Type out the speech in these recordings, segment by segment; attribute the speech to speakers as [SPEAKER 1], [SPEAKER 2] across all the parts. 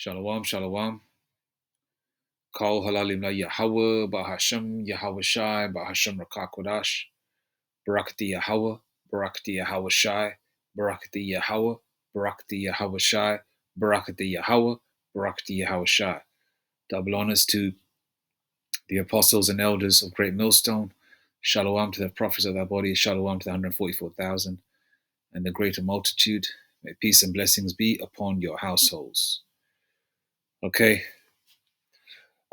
[SPEAKER 1] Shalom, shalom. Kol halalim la Yahweh, Bahashem, Yahweh Shai, Bahashem Rakakodash, Barakati Yahweh, Barakati Yahweh Shai, Barakati Yahweh, Barakati Yahweh Shai, Barakati Yahweh, Barakati Yahweh Shai. Double honors to the apostles and elders of Great Millstone. Shalom to the prophets of thy body. Shalom to the 144,000 and the greater multitude. May peace and blessings be upon your households. Okay,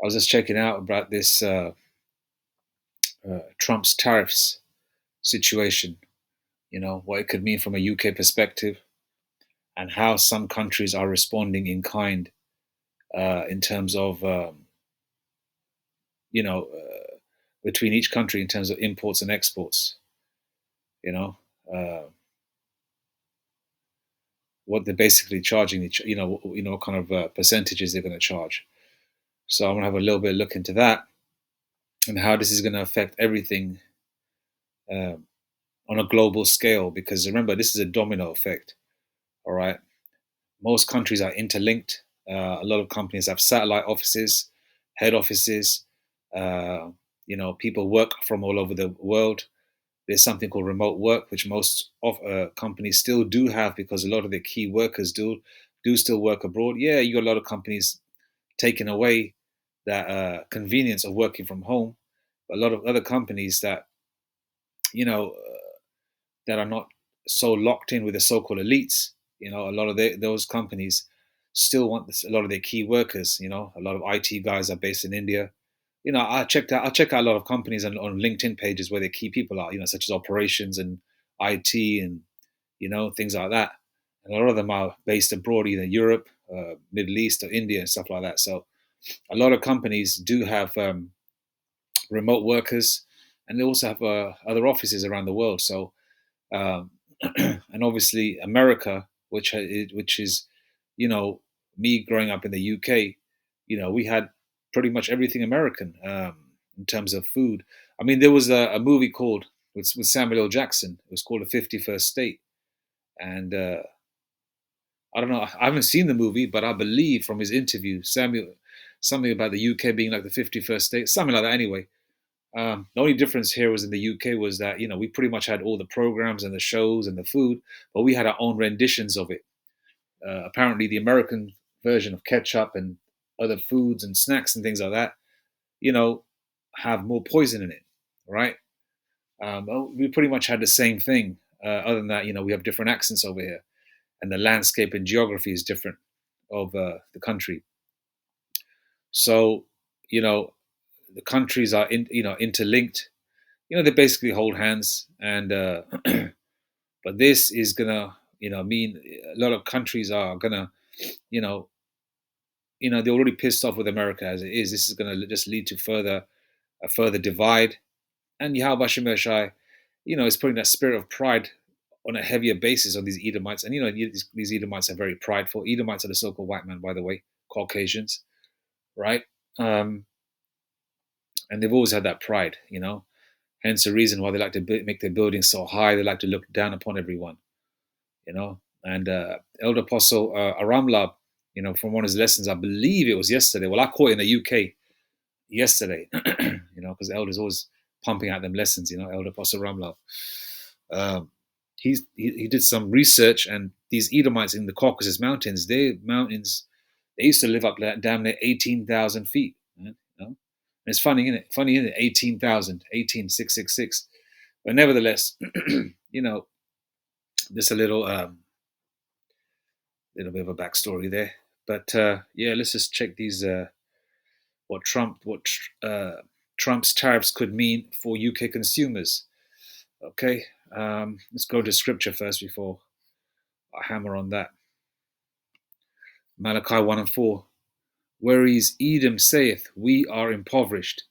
[SPEAKER 1] I was just checking out about this Trump's tariffs situation, what it could mean from a UK perspective, and how some countries are responding in kind in terms of, between each country in terms of imports and exports, uh, what they're basically charging each, what kind of percentages they're going to charge. So I'm going to have a little bit of look into that and how this is going to affect everything on a global scale, because remember, this is a domino effect. All right. Most countries are interlinked. A lot of companies have satellite offices, head offices. People work from all over the world. There's something called remote work, which most companies still do have, because a lot of their key workers do still work abroad. Yeah, you got a lot of companies taking away that convenience of working from home. But a lot of other companies that you know that are not so locked in with the so-called elites. A lot of those companies still want a lot of their key workers. A lot of IT guys are based in India. I check out a lot of companies on LinkedIn pages where their key people are. Such as operations and IT and things like that. And a lot of them are based abroad, either Europe, Middle East, or India and stuff like that. So a lot of companies do have remote workers, and they also have other offices around the world. So um, and obviously America, which is, me growing up in the UK, we had pretty much everything American in terms of food. I mean, there was a movie called with Samuel L. Jackson. It was called The 51st State, and I don't know. I haven't seen the movie, but I believe from his interview, Samuel, something about the UK being like the 51st state, something like that. Anyway, the only difference here was in the UK was that we pretty much had all the programs and the shows and the food, but we had our own renditions of it. Apparently, the American version of ketchup and other foods and snacks and things like that, you know, have more poison in it, right? We pretty much had the same thing. Other than that, we have different accents over here, and the landscape and geography is different of the country. So, you know, the countries are interlinked. They basically hold hands, and but this is gonna mean a lot of countries are gonna you know they're already pissed off with America as it is. This is gonna just lead to a further divide. And Yahweh Shai, is putting that spirit of pride on a heavier basis on these Edomites. And these Edomites are very prideful. Edomites are the so-called white man, by the way, Caucasians, right? Um, and they've always had that pride. Hence the reason why they like to make their buildings so high. They like to look down upon everyone. And Elder Apostle Aramlab, from one of his lessons, I believe it was yesterday. Well, I caught it in the UK yesterday, because the elders always pumping out them lessons. Elder Apostle Aramlab. He did some research, and these Edomites in the Caucasus Mountains, they used to live up damn near 18,000 feet. And it's funny, isn't it? 18,000, 18,666. But nevertheless, just a little bit of a backstory there. But yeah, let's just check these what Trump's tariffs could mean for UK consumers. Okay, let's go to scripture first before I hammer on that. Malachi 1:4. Whereas Edom saith, We are impoverished,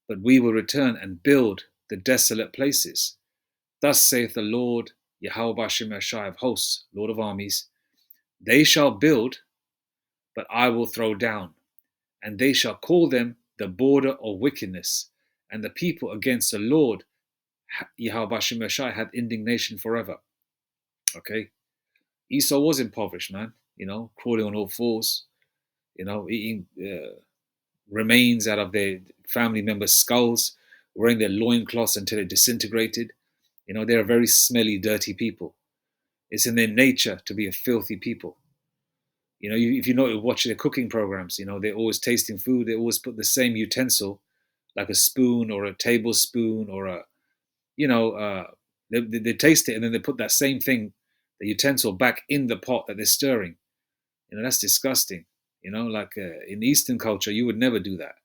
[SPEAKER 1] but we will return and build the desolate places. Thus saith the Lord, Yahweh Shai of hosts, Lord of armies, they shall build, but I will throw down, and they shall call them the border of wickedness, and the people against the Lord, Yahweh Shai, had indignation forever. Okay, Esau was impoverished, man. Crawling on all fours. eating remains out of their family members' skulls, wearing their loincloths until it disintegrated. They're very smelly, dirty people. It's in their nature to be a filthy people. If you watch their cooking programs, they're always tasting food. They always put the same utensil, like a spoon or a tablespoon or you know, uh, they taste it and then they put that same thing, the utensil, back in the pot that they're stirring. That's disgusting. Like in Eastern culture, you would never do that.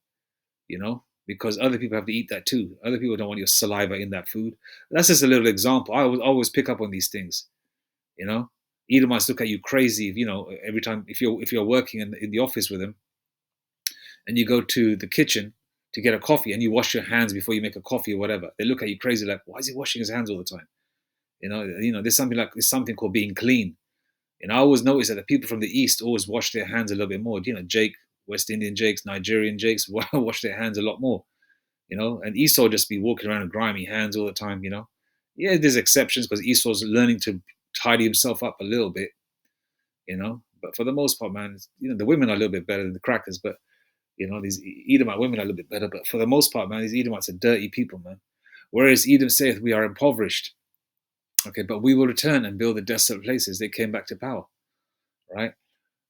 [SPEAKER 1] Because other people have to eat that too. Other people don't want your saliva in that food. That's just a little example. I always pick up on these things. You know, Edomites look at you crazy. If, every time if you're working in the office with them, and you go to the kitchen to get a coffee and you wash your hands before you make a coffee or whatever, they look at you crazy like, why is he washing his hands all the time? There's something called being clean. And I always notice that the people from the East always wash their hands a little bit more. Jake, West Indian Jakes, Nigerian Jakes wash their hands a lot more. And Esau just be walking around with grimy hands all the time. Yeah, there's exceptions because Esau's learning to tidy himself up a little bit. But for the most part, man, the women are a little bit better than the crackers, but these Edomite women are a little bit better. But for the most part, man, these Edomites are dirty people, man. Whereas Edom saith, we are impoverished. Okay, but we will return and build the desolate places. They came back to power, right?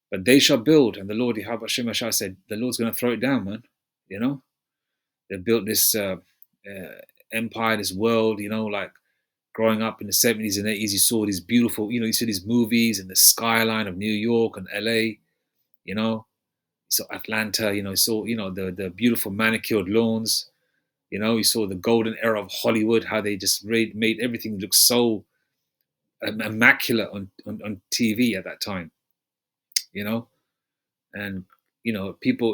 [SPEAKER 1] But they shall build, and the Lord Yahweh Shemashah said, the Lord's going to throw it down, man. They built this empire, this world. Like growing up in the 70s and 80s, you saw these beautiful, you see these movies and the skyline of New York and LA. You saw Atlanta. You saw the beautiful manicured lawns. You saw the golden era of Hollywood, how they just made everything look so immaculate on TV at that time. And people,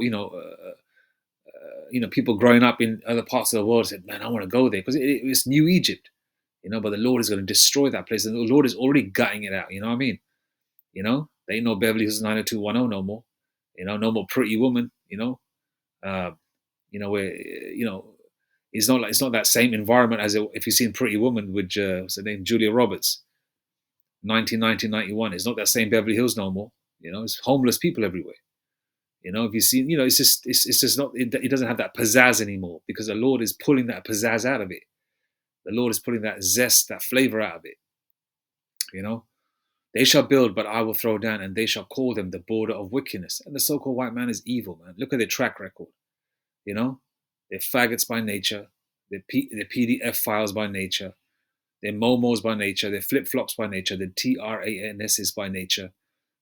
[SPEAKER 1] people growing up in other parts of the world said, "Man, I want to go there because it's New Egypt." But the Lord is going to destroy that place, and the Lord is already gutting it out. You know what I mean? There ain't no Beverly Hills 90210 no more. No more Pretty Woman. Uh, where it's not that same environment as if you've seen Pretty Woman with what's her name, Julia Roberts, 1991. It's not that same Beverly Hills no more. It's homeless people everywhere. If you see, it's just not. It doesn't have that pizzazz anymore because the Lord is pulling that pizzazz out of it. The Lord is pulling that zest, that flavor out of it. They shall build, but I will throw down, and they shall call them the border of wickedness. And the so-called white man is evil, man. Look at their track record. They're faggots by nature. They're PDF files by nature. They're momos by nature. They're flip-flops by nature. They're TRANSs by nature.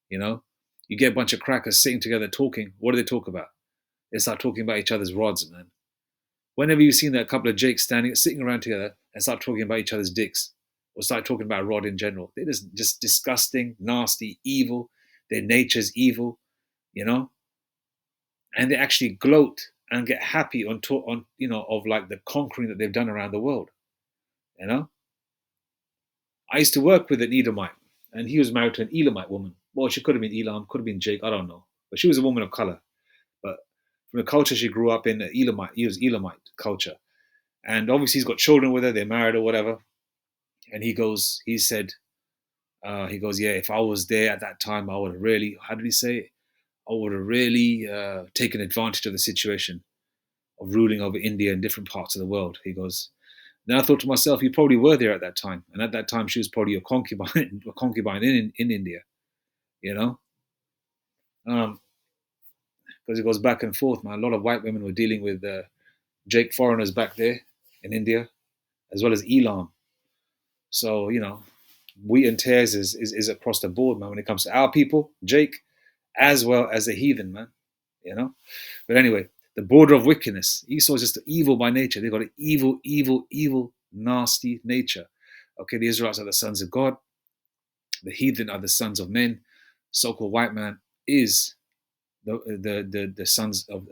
[SPEAKER 1] You get a bunch of crackers sitting together talking. What do they talk about? They start talking about each other's rods, man. Whenever you've seen that couple of Jakes sitting around together and start talking about each other's dicks or start talking about rod in general, they're just disgusting, nasty, evil. Their nature's evil, and they actually gloat and get happy on of like the conquering that they've done around the world. I used to work with an Edomite, and he was married to an Elamite woman. Well, she could have been Elam, could have been Jake, I don't know, but she was a woman of color. But from the culture she grew up in, he was Elamite culture. And obviously he's got children with her, they're married or whatever. And he said, yeah, if I was there at that time, I would have really, how did he say it? I would have really taken advantage of the situation of ruling over India and different parts of the world. He goes, then I thought to myself, you probably were there at that time. And at that time, she was probably a concubine in India, you know? Because it goes back and forth, man. A lot of white women were dealing with Jake foreigners back there in India, as well as Elam. So, wheat and tares is across the board, man, when it comes to our people, Jake, as well as the heathen, man, But anyway, the border of wickedness. Esau is just evil by nature. They've got an evil, evil, evil, nasty nature. Okay, the Israelites are the sons of God. The heathen are the sons of men. So-called white man is the sons of,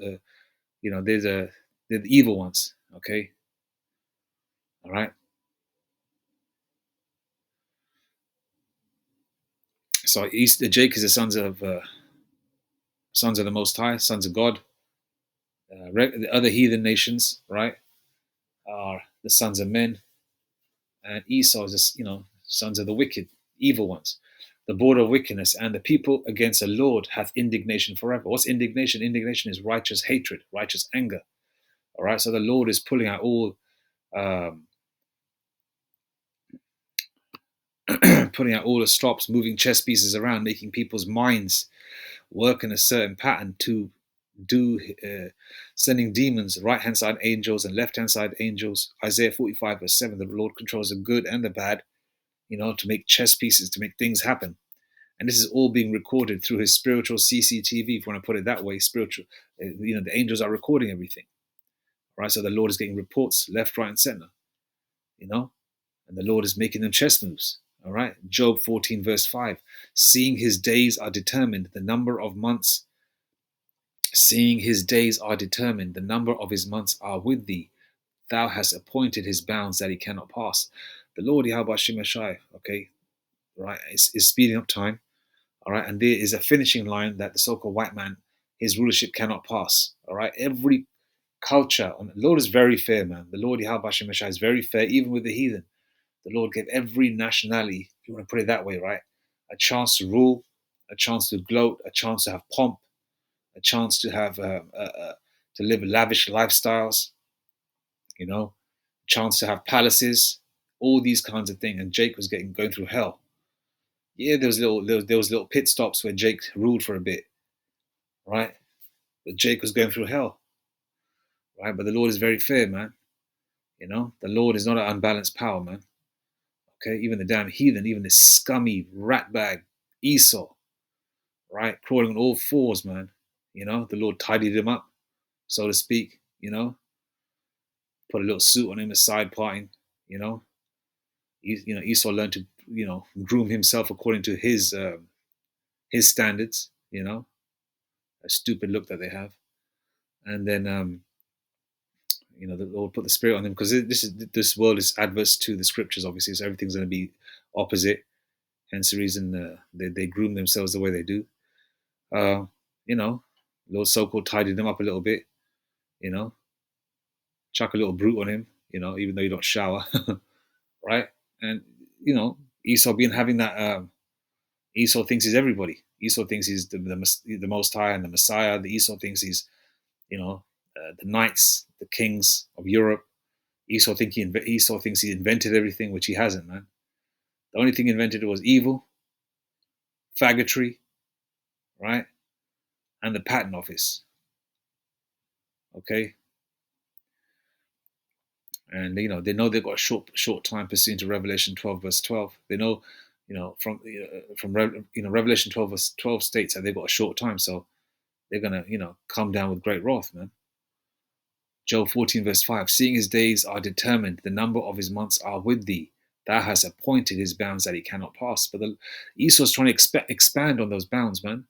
[SPEAKER 1] they're the evil ones. Okay, all right. So the Jake is the sons of the Most High, sons of God. The other heathen nations, right, are the sons of men, and Esau is just, sons of the wicked, evil ones. the border of wickedness, and the people against the Lord hath indignation forever. What's indignation? Indignation is righteous hatred, righteous anger. All right, so the Lord is pulling out all, um, putting out all the stops, moving chess pieces around, making people's minds work in a certain pattern to do, sending demons, right hand side angels and left hand side angels. Isaiah 45 verse 7, the Lord controls the good and the bad, to make chess pieces, to make things happen. And this is all being recorded through his spiritual CCTV, if you want to put it that way. Spiritual, the angels are recording everything, right? So the Lord is getting reports left, right, and center, and the Lord is making them chess moves. All right. Job 14, verse 5. Seeing his days are determined, the number of months. Seeing his days are determined, the number of his months are with thee. Thou hast appointed his bounds that he cannot pass. The Lord Yahweh Shemashai, okay, right, is speeding up time. All right. And there is a finishing line that the so-called white man, his rulership cannot pass. All right. Every culture, and the Lord is very fair, man. The Lord Yahweh Shemashai is very fair, even with the heathen. The Lord gave every nationality, if you want to put it that way, right, a chance to rule, a chance to gloat, a chance to have pomp, a chance to have to live lavish lifestyles, a chance to have palaces, all these kinds of things. And Jake was going through hell. Yeah, there was little pit stops where Jake ruled for a bit, right? But Jake was going through hell, right? But the Lord is very fair, man. The Lord is not an unbalanced power, man. Okay, even the damn heathen, even the scummy ratbag Esau, right, crawling on all fours, man. The Lord tidied him up, so to speak. Put a little suit on him, a side parting. You know, Esau learned to groom himself according to his standards. A stupid look that they have, and then the Lord put the Spirit on him, because this world is adverse to the Scriptures, obviously. So everything's going to be opposite. Hence the reason they groom themselves the way they do. Uh, Lord so-called tidied him up a little bit. Chuck a little brute on him. Even though you don't shower, right? And Esau being having that. Esau thinks he's everybody. Esau thinks he's the Most High and the Messiah. The Esau thinks he's the knights, the kings of Europe. Esau thinks he invented everything, which he hasn't, man. The only thing invented was evil, faggotry, right, and the patent office. Okay, and they know they've got a short time pursuant to Revelation 12 verse 12. They know, from Revelation 12 verse 12 states that they've got a short time, so they're gonna come down with great wrath, man. Job 14 verse 5. Seeing his days are determined, the number of his months are with thee. Thou hast appointed his bounds that he cannot pass. But Esau's trying to expand on those bounds, man,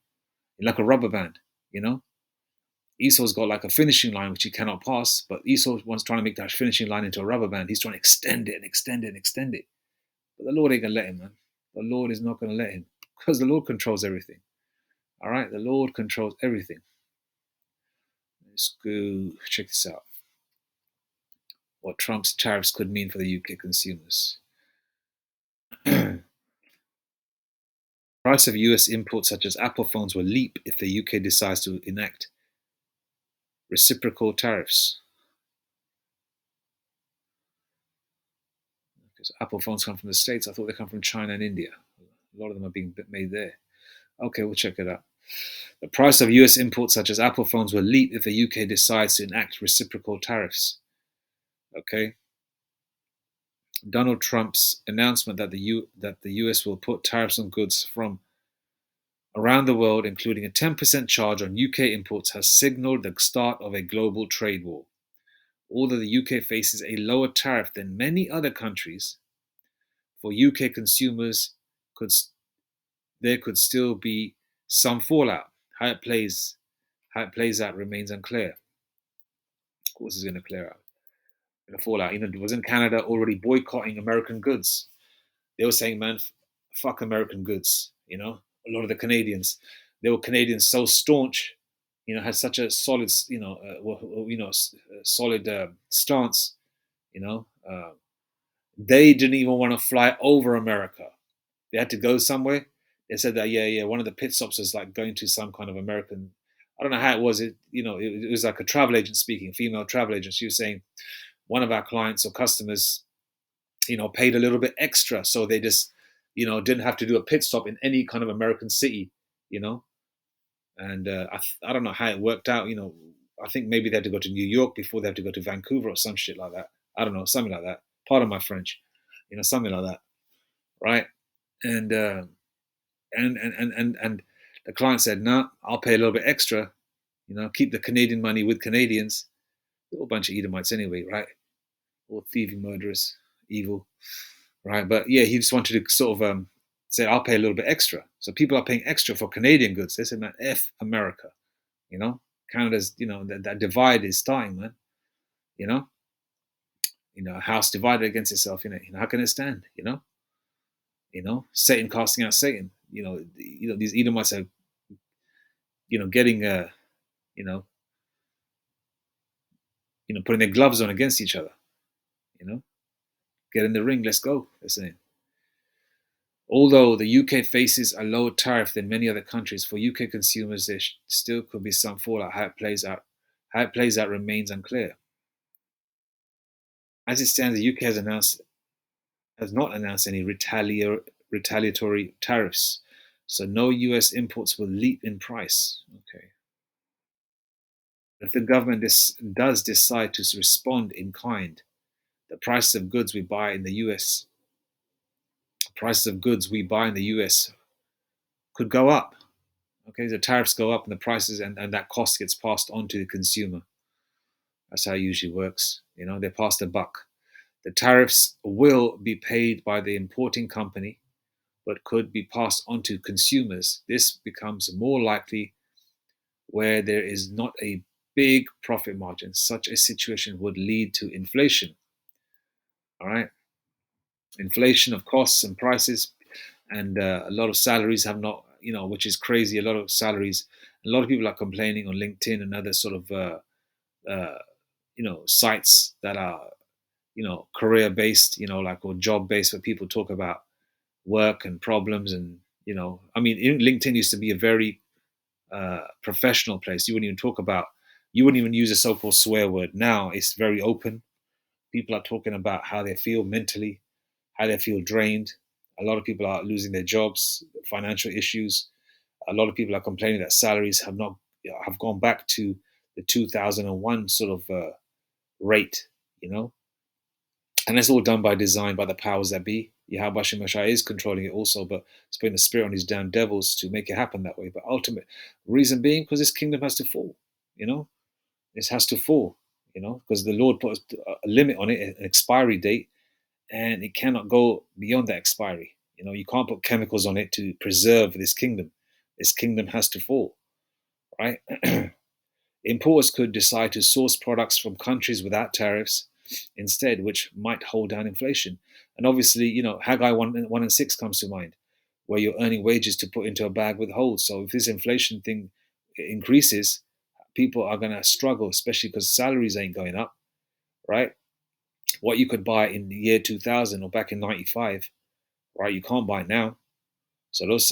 [SPEAKER 1] like a rubber band. Esau's got like a finishing line which he cannot pass, but Esau wants trying to make that finishing line into a rubber band. He's trying to extend it and extend it and extend it. But the Lord ain't gonna let him, man. The Lord is not gonna let him, because the Lord controls everything. All right, the Lord controls everything. Let's go check this out. What Trump's tariffs could mean for the UK consumers. Price of US imports such as Apple phones will leap if the UK decides to enact reciprocal tariffs. Because Apple phones come from the States. I thought they come from China and India. A lot of them are being made there. Okay, we'll check it out. The price of US imports such as Apple phones will leap if the UK decides to enact reciprocal tariffs. Okay. Donald Trump's announcement that the US will put tariffs on goods from around the world, including a 10% charge on UK imports, has signaled the start of a global trade war. Although the UK faces a lower tariff than many other countries, for UK consumers, there could still be some fallout. How it plays out remains unclear. Of course, it's going to clear out. The fallout. Wasn't Canada already boycotting American goods? They were saying, man, fuck American goods. A lot of the Canadians, they were Canadians so staunch, had such a solid, solid stance. They didn't even want to fly over America. They had to go somewhere. They said that yeah, one of the pit stops was like going to some kind of American. I don't know how it was. It was like a travel agent speaking, a female travel agent. She was saying one of our clients or customers, paid a little bit extra, so they just, didn't have to do a pit stop in any kind of American city, you know. And I don't know how it worked out. I think maybe they had to go to New York before they had to go to Vancouver or some shit like that. I don't know, something like that. Pardon my French, something like that, right? And and the client said, "No, I'll pay a little bit extra. Keep the Canadian money with Canadians. They're all a bunch of Edomites anyway, right? All thieving, murderers, evil, right?" But yeah, he just wanted to sort of say, "I'll pay a little bit extra." So people are paying extra for Canadian goods. They said, "Man, f America," you know. Canada's, that divide is starting, man. You know, a house divided against itself. How can it stand? Satan casting out Satan. These Edomites are, getting you know, putting their gloves on against each other. You know, get in the ring. Let's go. They're saying. Although the UK faces a lower tariff than many other countries, for UK consumers there still could be some fallout. How it plays out, remains unclear. As it stands, the UK has not announced any retaliatory tariffs, so no US imports will leap in price. Okay. If the government does decide to respond in kind, the prices of goods we buy in the US, could go up. Okay, the tariffs go up and the prices and that cost gets passed on to the consumer. That's how it usually works. They pass the buck. The tariffs will be paid by the importing company, but could be passed on to consumers. This becomes more likely where there is not a big profit margin. Such a situation would lead to inflation. All right, inflation of costs and prices, and a lot of salaries have not, which is crazy. A lot of salaries, a lot of people are complaining on LinkedIn and other sort of uh, sites that are, career based, like, or job based, where people talk about work and problems. And I mean, LinkedIn used to be a very professional place. You wouldn't even use a so-called swear word. Now it's very open. People are talking about how they feel mentally, how they feel drained. A lot of people are losing their jobs, financial issues. A lot of people are complaining that salaries have gone back to the 2001 sort of rate, you know. And that's all done by design by the powers that be. Yahweh Shemashai is controlling it also, but it's putting the spirit on these damn devils to make it happen that way. But ultimate reason being, because this kingdom has to fall, you know? This has to fall, because the Lord put a limit on it, an expiry date, and it cannot go beyond that expiry. You can't put chemicals on it to preserve this kingdom. This kingdom has to fall, right? Importers could decide to source products from countries without tariffs instead, which might hold down inflation. And obviously, Haggai 1 and 6 comes to mind, where you're earning wages to put into a bag with holes. So if this inflation thing increases, people are going to struggle, especially because salaries ain't going up, right? What you could buy in the year 2000 or back in 95, right? You can't buy it now. So those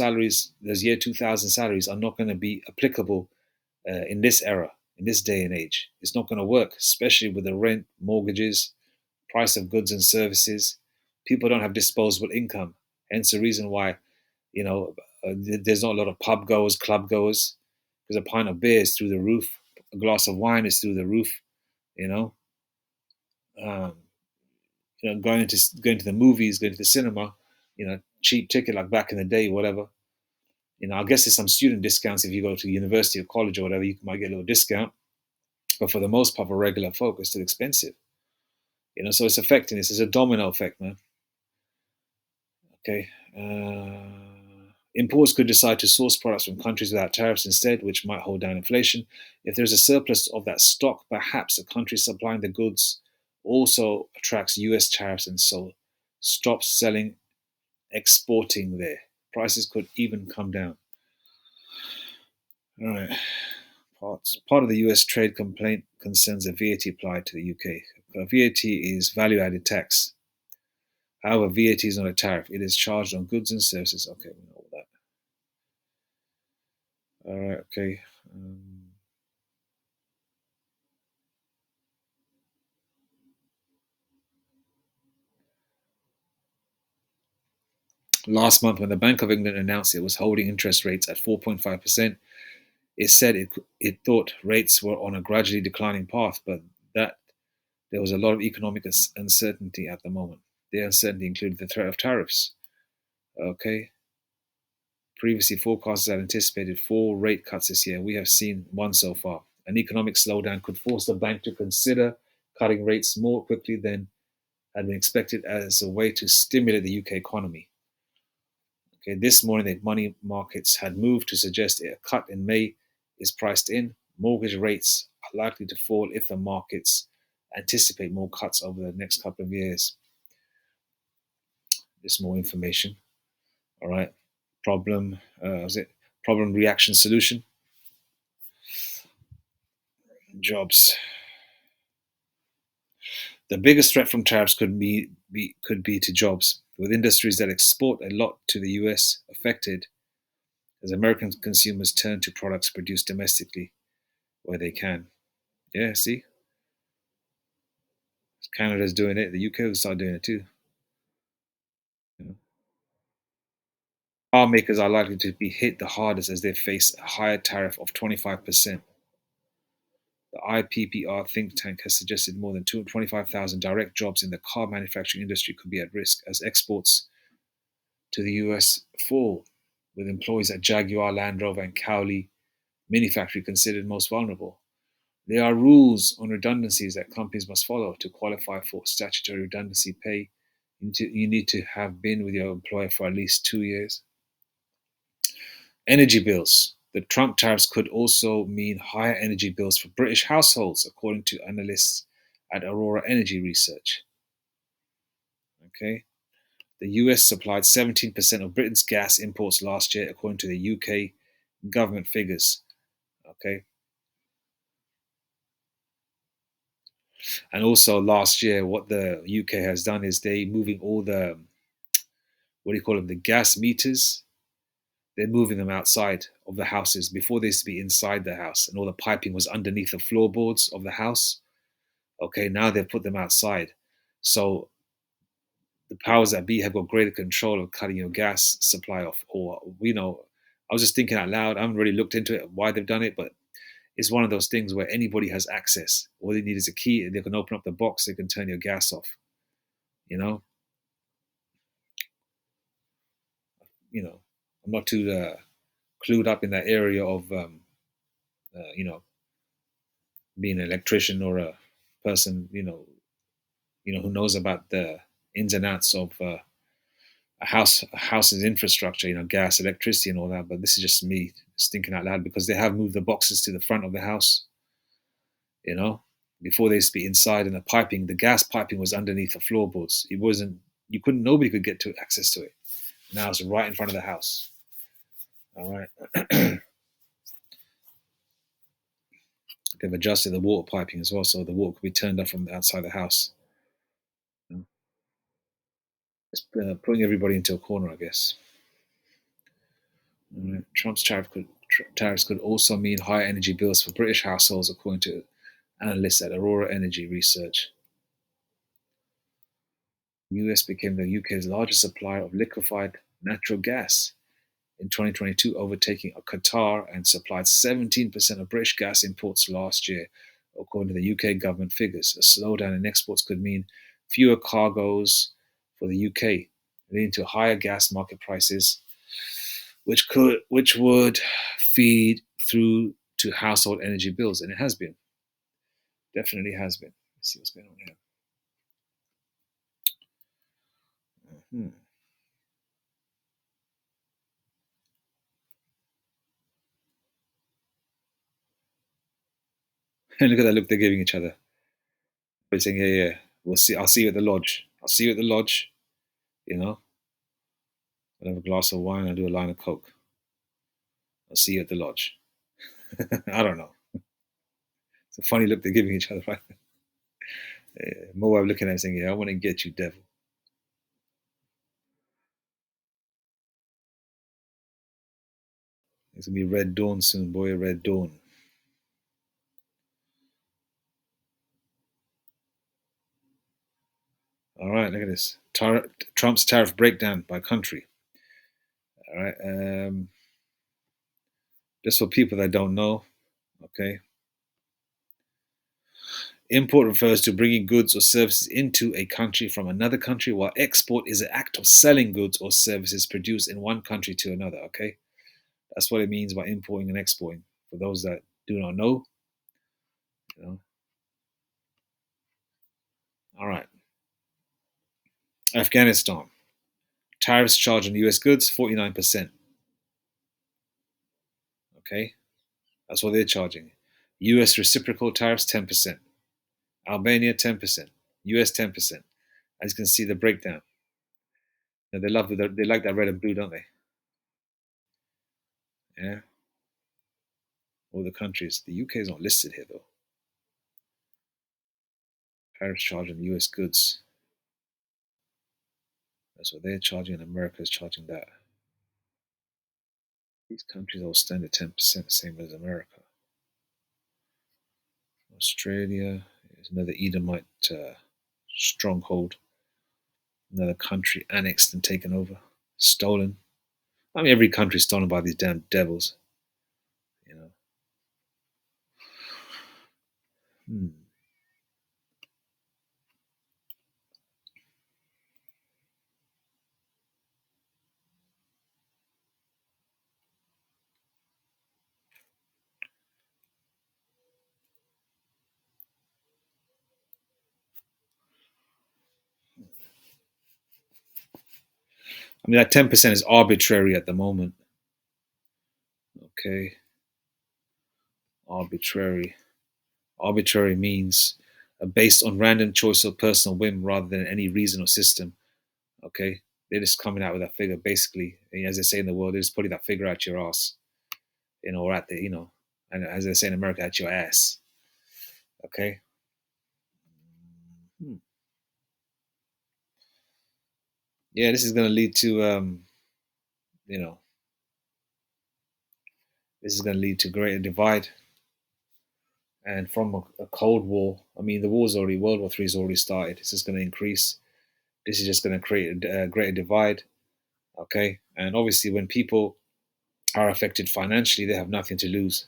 [SPEAKER 1] year 2000 salaries are not going to be applicable in this era, in this day and age. It's not going to work, especially with the rent, mortgages, price of goods and services. People don't have disposable income. Hence the reason why, there's not a lot of pub goers, club goers, because a pint of beer is through the roof, a glass of wine is through the roof. You know, um, going to the movies, going to the cinema, cheap ticket like back in the day, whatever. I guess there's some student discounts if you go to university or college or whatever, you might get a little discount. But for the most part, for regular folk, it's still expensive. So it's affecting this. It's a domino effect, man. Okay. Importers could decide to source products from countries without tariffs instead, which might hold down inflation. If there's a surplus of that stock, perhaps a country supplying the goods also attracts US tariffs and so stops selling, exporting there. Prices could even come down. All right. Part of the US trade complaint concerns the VAT applied to the UK. VAT is value added tax. However, VAT is not a tariff. It is charged on goods and services. Okay, we know all that. All right. Okay. Um, Last month, when the Bank of England announced it was holding interest rates at 4.5%, it said it thought rates were on a gradually declining path, but that there was a lot of economic uncertainty at the moment. The uncertainty included the threat of tariffs. Okay. Previously, forecasters had anticipated four rate cuts this year. We have seen one so far. An economic slowdown could force the bank to consider cutting rates more quickly than had been expected as a way to stimulate the UK economy. Okay, this morning, the money markets had moved to suggest a cut in May is priced in. Mortgage rates are likely to fall if the markets anticipate more cuts over the next couple of years. There's more information. All right. Was it problem reaction solution? Jobs. The biggest threat from tariffs could be to jobs, with industries that export a lot to the US affected as American consumers turn to products produced domestically where they can. Yeah, see, Canada's doing it. The UK will start doing it too. You know. Car makers are likely to be hit the hardest as they face a higher tariff of 25%. The IPPR think tank has suggested more than 225,000 direct jobs in the car manufacturing industry could be at risk as exports to the US fall, with employees at Jaguar, Land Rover, and Cowley Mini Factory considered most vulnerable. There are rules on redundancies that companies must follow to qualify for statutory redundancy pay. You need to have been with your employer for at least 2 years. Energy bills. The Trump tariffs could also mean higher energy bills for British households, according to analysts at Aurora Energy Research. Okay. The US supplied 17% of Britain's gas imports last year, according to the UK government figures. Okay. And also last year, what the UK has done is they moving all the, what do you call them, the gas meters. They're moving them outside of the houses. Before they used to be inside the house, and all the piping was underneath the floorboards of the house. Okay, now they've put them outside. So the powers that be have got greater control of cutting your gas supply off. Or, I was just thinking out loud. I haven't really looked into it, why they've done it, but it's one of those things where anybody has access. All they need is a key. They can open up the box. They can turn your gas off. You know, you know. I'm not too clued up in that area of, uh, you know, being an electrician or a person, who knows about the ins and outs of a house's infrastructure, gas, electricity, and all that. But this is just me just thinking out loud because they have moved the boxes to the front of the house. You know, before they used to be inside, and the gas piping was underneath the floorboards. It wasn't. You couldn't. Nobody could get to access to it. Now it's right in front of the house. All right. They've adjusted the water piping as well, so the water could be turned off from outside the house. It's putting everybody into a corner, I guess. Trump's tariffs could also mean higher energy bills for British households, according to analysts at Aurora Energy Research. The US became the UK's largest supplier of liquefied natural gas in 2022, overtaking Qatar, and supplied 17% of British gas imports last year, according to the UK government figures. A slowdown in exports could mean fewer cargoes for the UK, leading to higher gas market prices, which would feed through to household energy bills, and it has been, definitely has been. Let's see what's going on here. Hmm. And look at that look they're giving each other. They're saying, "Yeah, yeah, we'll see. I'll see you at the lodge. I'll see you at the lodge. You know, I'll have a glass of wine. I'll do a line of coke. I'll see you at the lodge." I don't know. It's a funny look they're giving each other, right? Moab looking at him saying, "Yeah, I want to get you, devil." It's gonna be red dawn soon, boy. Red dawn. All right, look at this. Trump's tariff breakdown by country. All right. Just for people that don't know, okay. Import refers to bringing goods or services into a country from another country, while export is an act of selling goods or services produced in one country to another. Okay, that's what it means by importing and exporting. For those that do not know, you know. All right. Afghanistan. Tariffs charged on US goods 49%. Okay, that's what they're charging. US reciprocal tariffs 10%. Albania 10%. US 10%. As you can see the breakdown. You know, they like that red and blue, don't they? Yeah. All the countries. The UK is not listed here though. Tariffs charged on US goods. That's what they're charging, and America is charging that. These countries all stand at 10%, the same as America. Australia is another Edomite stronghold, another country annexed and taken over, stolen. I mean, every country is stolen by these damn devils, you know. Hmm. I mean, that 10% is arbitrary at the moment. Okay, arbitrary. Arbitrary means based on random choice or personal whim rather than any reason or system. Okay, they're just coming out with that figure basically. And as they say in the world, they're just putting that figure out your ass, you know, or at the, you know, and as they say in America, at your ass. Okay. Hmm. Yeah, this is going to lead to, you know, this is going to lead to greater divide. And from a Cold War, I mean, the war's already, World War III has already started. It's just going to increase. This is just going to create a greater divide. Okay. And obviously, when people are affected financially, they have nothing to lose.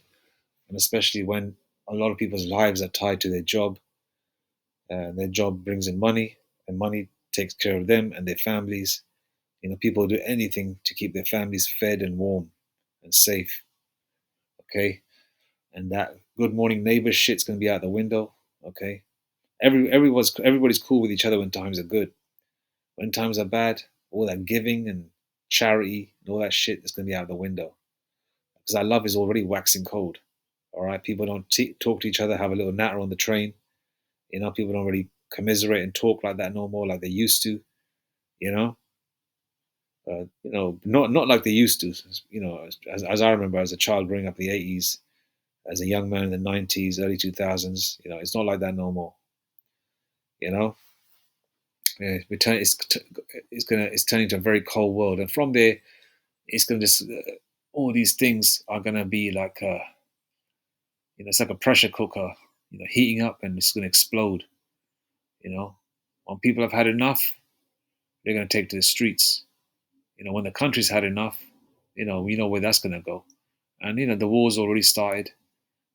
[SPEAKER 1] And especially when a lot of people's lives are tied to their job. Their job brings in money, and money takes care of them and their families. You know, people do anything to keep their families fed and warm and safe. Okay, and that good morning neighbor shit's gonna be out the window. Okay, everybody's cool with each other when times are good. When times are bad, all that giving and charity and all that shit is gonna be out the window. Because our love is already waxing cold. All right, people don't talk to each other, have a little natter on the train. You know, people don't really commiserate and talk like that no more, like they used to. You know, not like they used to. You know, as I remember as a child growing up in the '80s, as a young man in the '90s, early 2000s. You know, it's not like that no more. You know, yeah, it's turning to a very cold world, and from there, it's gonna just all these things are gonna be like it's like a pressure cooker, heating up, and it's gonna explode. You know, when people have had enough, they're gonna take to the streets. You know, when the country's had enough, we know where that's gonna go. And the war's already started.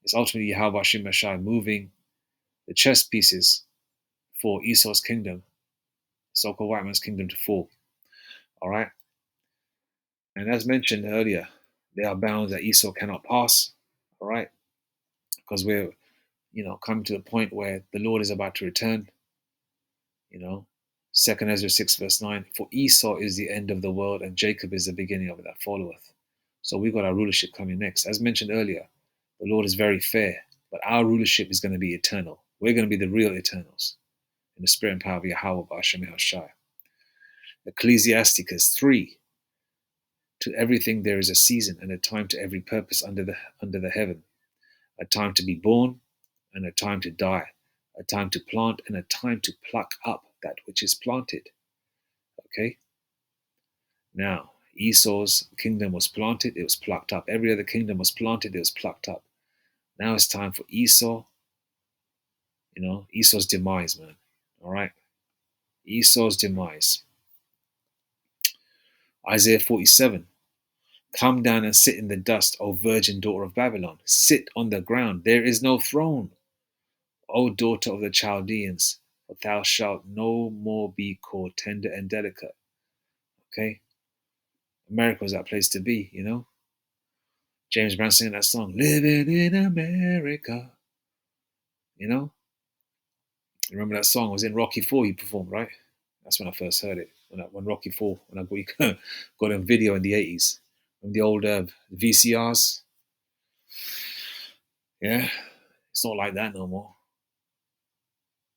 [SPEAKER 1] It's ultimately Yahweh Shemashai moving the chess pieces for Esau's kingdom, so-called white man's kingdom, to fall. All right. And as mentioned earlier, there are bounds that Esau cannot pass. All right, because we're coming to the point where the Lord is about to return. You know, Second Ezra 6 verse 9. For Esau is the end of the world, and Jacob is the beginning of it that followeth. So we've got our rulership coming next. As mentioned earlier, the Lord is very fair, but our rulership is going to be eternal. We're going to be the real eternals in the spirit and power of Yahweh B'Hashem Yahushai. Ecclesiasticus 3. To everything there is a season and a time to every purpose under the heaven. A time to be born and a time to die. A time to plant and a time to pluck up that which is planted. Okay? Now, Esau's kingdom was planted, it was plucked up. Every other kingdom was planted, it was plucked up. Now it's time for Esau, Esau's demise, man. All right. Esau's demise. Isaiah 47. Come down and sit in the dust, O virgin daughter of Babylon. Sit on the ground. There is no throne, O daughter of the Chaldeans, for thou shalt no more be called tender and delicate. Okay? America was that place to be, James Brown singing that song, Living in America. You remember that song? It was in Rocky 4 he performed, right? That's when I first heard it. When Rocky 4, when I got a video in the 80s. From the old VCRs. Yeah, it's not like that no more.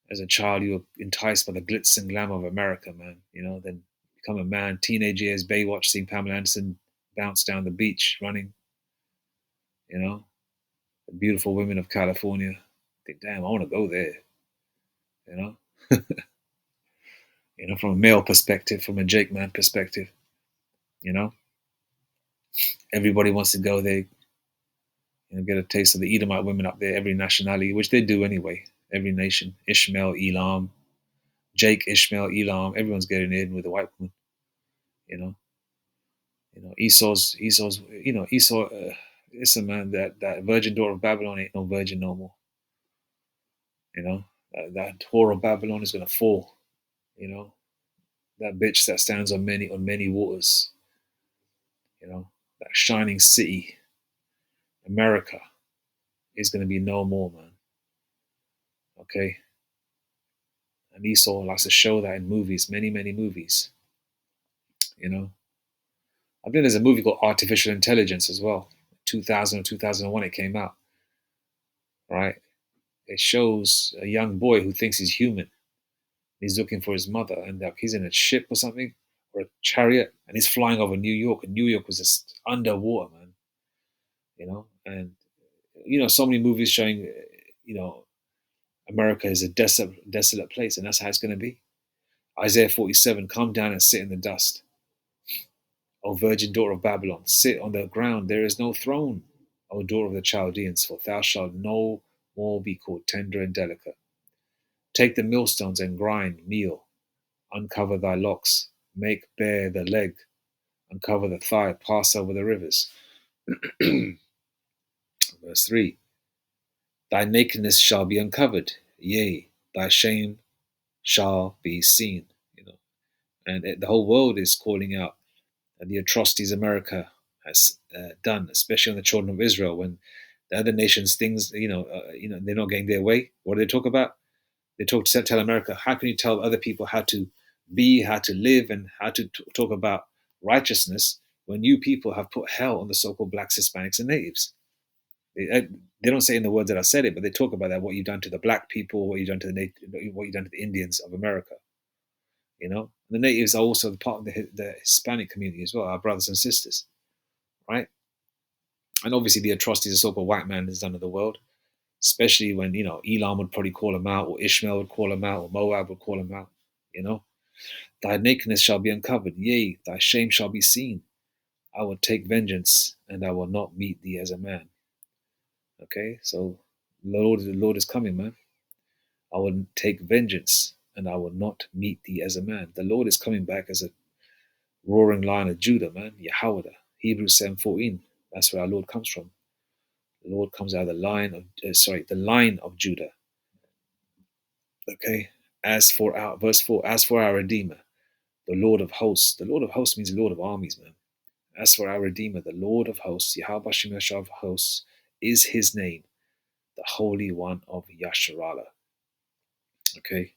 [SPEAKER 1] As a child, you were enticed by the glitz and glamour of America, man. Then become a man, teenage years, Baywatch, seeing Pamela Anderson bounce down the beach, running. The beautiful women of California. Think, damn, I want to go there. You know, from a male perspective, from a Jake man perspective. Everybody wants to go there. Get a taste of the Edomite women up there, every nationality, which they do anyway. Every nation, Ishmael, Elam, Jake, Ishmael, Elam, everyone's getting in with the white woman. Esau's, Esau. Listen, man, that virgin daughter of Babylon ain't no virgin no more. That whore of Babylon is gonna fall. That bitch that stands on many waters. That shining city, America, is gonna be no more, man. Okay. And Esau likes to show that in movies, many movies. I think there's a movie called Artificial Intelligence as well. 2000 or 2001 it came out. Right? It shows a young boy who thinks he's human. He's looking for his mother, and he's in a ship or something, or a chariot, and he's flying over New York, and New York was just underwater, man. And so many movies showing, America is a desolate place, and that's how it's going to be. Isaiah 47, come down and sit in the dust. O virgin daughter of Babylon, sit on the ground. There is no throne, O daughter of the Chaldeans, for thou shalt no more be called tender and delicate. Take the millstones and grind meal. Uncover thy locks. Make bare the leg. Uncover the thigh. Pass over the rivers. Verse 3. Thy nakedness shall be uncovered. Yea, thy shame shall be seen. And the whole world is calling out the atrocities America has done, especially on the children of Israel. When the other nations, things, they're not getting their way. What do they talk about? They tell America, how can you tell other people how to be, how to live, and how to talk about righteousness when you people have put hell on the so-called blacks, Hispanics, and natives? They don't say in the words that I said it, but they talk about that, what you've done to the black people, what you've done to what you've done to the Indians of America. The natives are also part of the Hispanic community as well, our brothers and sisters, right? And obviously the atrocities the so-called white man has done to the world, especially when, Elam would probably call him out, or Ishmael would call him out, or Moab would call him out, Thy nakedness shall be uncovered, yea, thy shame shall be seen. I will take vengeance, and I will not meet thee as a man. Okay, so the Lord is coming, man. I will take vengeance, and I will not meet thee as a man. The Lord is coming back as a roaring lion of Judah, man. Yahweh. Hebrews 7:14. That's where our Lord comes from. The Lord comes out of the line of Judah. Okay. Verse 4, as for our Redeemer, the Lord of hosts. The Lord of hosts means the Lord of armies, man. As for our Redeemer, the Lord of hosts, Yahweh Shemeshah of hosts, is his name, the Holy One of Yasharallah. Okay.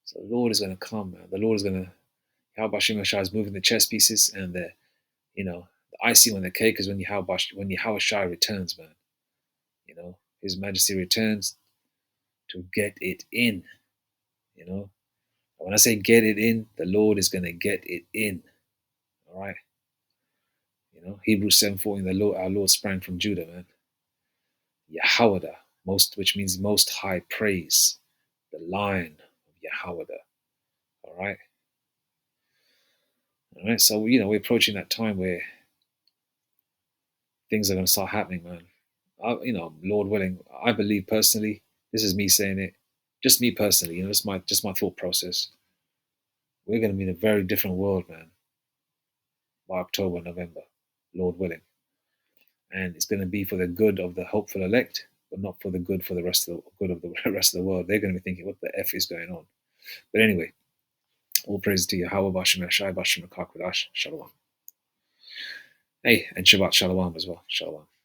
[SPEAKER 1] So the Lord is going to come, man. The Lord is going to, Yahweh Shemeshah is moving the chess pieces, and the icing on the cake is when Yahweh Shai returns, man. His Majesty returns to get it in. When I say get it in, the Lord is going to get it in. All right. Hebrews 7:14, our Lord sprang from Judah, man. Yahweh, which means most high praise, the Lion of Yahweh. All right. All right, so we're approaching that time where things are going to start happening, man. Lord willing, I believe personally. This is me saying it, just me personally. Just my thought process. We're going to be in a very different world, man, by October, November, Lord willing, and it's going to be for the good of the hopeful elect, but not for the good for the rest of the good of the rest of the world. They're going to be thinking, "What the f is going on?" But anyway, all praise to Yahweh Bashem Shai Bashem Shalom. Hey, and Shabbat Shalom as well. Shalom.